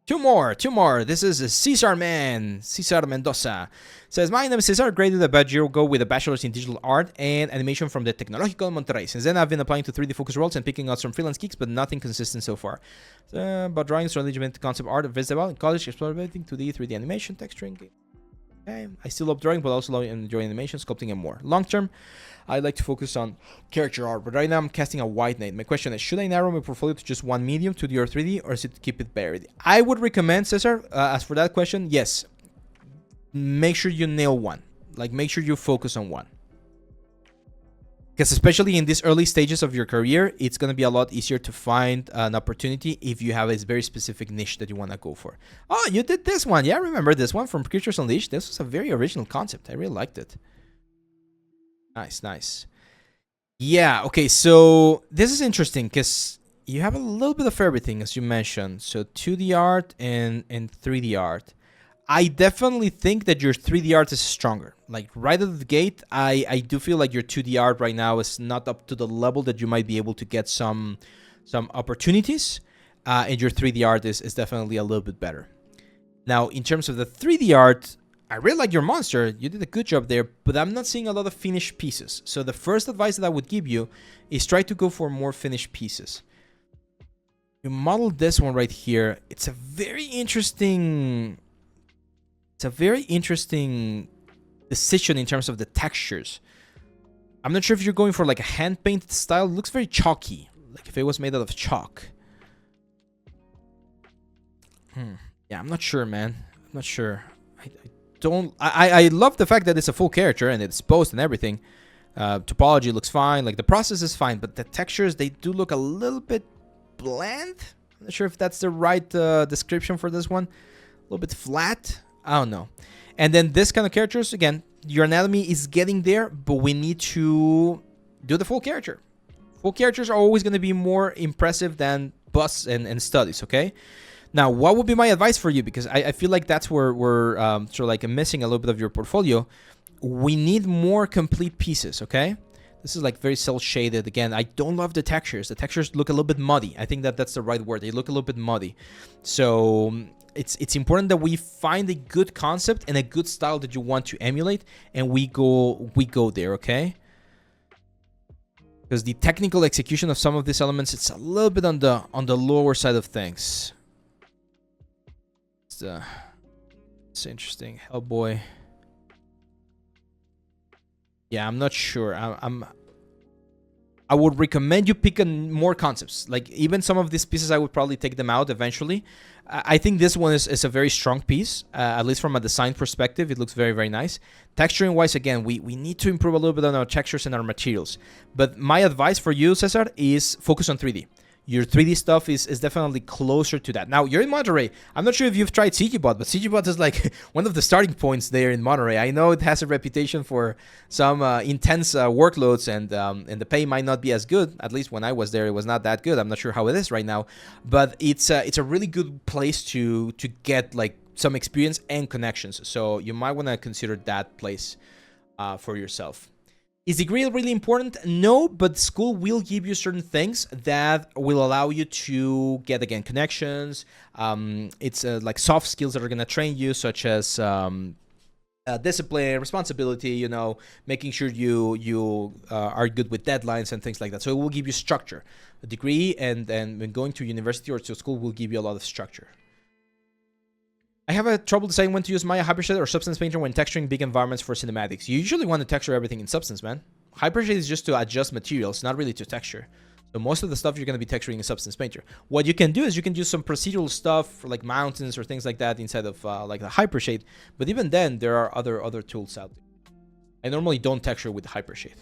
Two more. This is Cesar man, Cesar Mendoza. Says, my name is Cesar, graded about a year ago with a bachelor's in digital art and animation from the Tecnológico de Monterrey. Since then, I've been applying to 3D focus roles and picking out some freelance gigs, but nothing consistent so far. About drawing, strategy, concept art, visible in college, exploring 2D, 3D animation, texturing. Okay. I still love drawing, but also enjoy animation, sculpting, and more. Long term, I'd like to focus on character art, but right now I'm casting a wide net. My question is, should I narrow my portfolio to just one medium, 2D or 3D, or is it to keep it varied? I would recommend, Cesar, as for that question, yes. Make sure you nail one. Like, make sure you focus on one. Because especially in these early stages of your career, it's going to be a lot easier to find an opportunity if you have a very specific niche that you want to go for. Oh, you did this one. Yeah, I remember this one from Creatures Unleashed. This was a very original concept. I really liked it. Nice. Yeah, okay, so this is interesting because you have a little bit of everything, as you mentioned. So 2D art and 3D art. I definitely think that your 3D art is stronger. Like right out of the gate, I do feel like your 2D art right now is not up to the level that you might be able to get some opportunities. And your 3D art is definitely a little bit better. Now, in terms of the 3D art, I really like your monster. You did a good job there, but I'm not seeing a lot of finished pieces. So the first advice that I would give you is try to go for more finished pieces. You model this one right here. It's a very interesting decision in terms of the textures. I'm not sure if you're going for like a hand-painted style. It looks very chalky, like if it was made out of chalk. Yeah, I'm not sure, man. I'm not sure. I love the fact that it's a full character and it's posed and everything. Topology looks fine. Like the process is fine, but the textures, they do look a little bit bland. I'm not sure if that's the right description for this one. A little bit flat. I don't know. And then this kind of characters, again, your anatomy is getting there, but we need to do the full character. Full characters are always going to be more impressive than busts and studies, okay? Now, what would be my advice for you? Because I feel like that's where we're sort of like missing a little bit of your portfolio. We need more complete pieces, okay? This is like very cel-shaded. Again, I don't love the textures. The textures look a little bit muddy. I think that's the right word. They look a little bit muddy. So it's important that we find a good concept and a good style that you want to emulate, and we go there, okay? Because the technical execution of some of these elements, it's a little bit on the lower side of things. It's interesting. Hellboy. Yeah, I'm not sure. I would recommend you pick more concepts. Like even some of these pieces, I would probably take them out eventually. I think this one is a very strong piece, at least from a design perspective. It looks very, very nice. Texturing wise, again, we need to improve a little bit on our textures and our materials. But my advice for you, Cesar, is focus on 3D. Your 3D stuff is definitely closer to that. Now, you're in Monterrey. I'm not sure if you've tried CGBot, but CGBot is like one of the starting points there in Monterrey. I know it has a reputation for some intense workloads, and the pay might not be as good. At least when I was there, it was not that good. I'm not sure how it is right now. But it's a really good place to get like some experience and connections. So you might want to consider that place for yourself. Is degree really important? No, but school will give you certain things that will allow you to get, again, connections. It's like soft skills that are going to train you, such as discipline, responsibility, you know, making sure you are good with deadlines and things like that. So it will give you structure. A degree and when going to university or to school will give you a lot of structure. I have a trouble deciding when to use Maya, Hypershade, or Substance Painter when texturing big environments for cinematics. You usually want to texture everything in Substance, man. Hypershade is just to adjust materials, not really to texture. So most of the stuff you're going to be texturing in Substance Painter. What you can do is you can use some procedural stuff for like mountains or things like that inside of like the Hypershade. But even then, there are other tools out there. I normally don't texture with Hypershade.